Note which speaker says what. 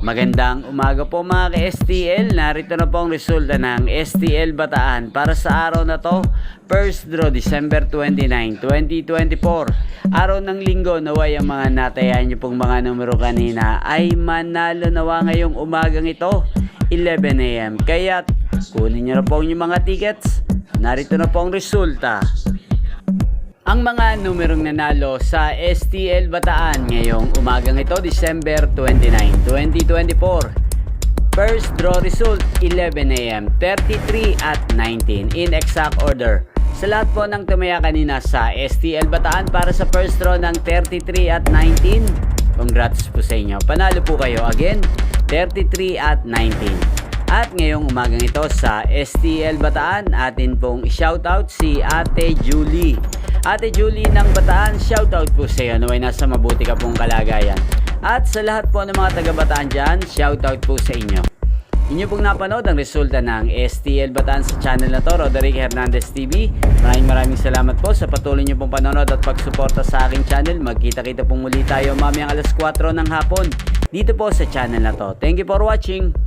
Speaker 1: Magandang umaga po mga ka-STL. Narito na po ang resulta ng STL Bataan para sa araw na to. First draw December 29, 2024. Araw ng linggo, naway ang mga natayan nyo pong mga numero kanina ay manalo nawa ngayong umagang ito 11 AM. Kaya kunin nyo na po yung mga tickets. Narito na po ang resulta. Ang mga numerong nanalo sa STL Bataan ngayong umagang ito, December 29, 2024. First draw result, 11 AM, 33 at 19 in exact order. Sa lahat po ng tumaya kanina sa STL Bataan para sa first draw ng 33 at 19, congrats po sa inyo. Panalo po kayo again, 33 at 19. At ngayong umagang ito sa STL Bataan, atin pong shoutout si Ate Julie. Ate Julie ng Bataan, shoutout po sa iyo. Naway nasa mabuti ka pong kalagayan. At sa lahat po ng mga taga-Bataan dyan, shoutout po sa inyo. Inyo pong napanood ang resulta ng STL Bataan sa channel na to, Roderick Hernandez TV. Maraming salamat po sa patuloy nyo pong panonood at pagsuporta sa aking channel. Magkita-kita pong muli tayo mamayang alas 4 ng hapon dito po sa channel na to. Thank you for watching.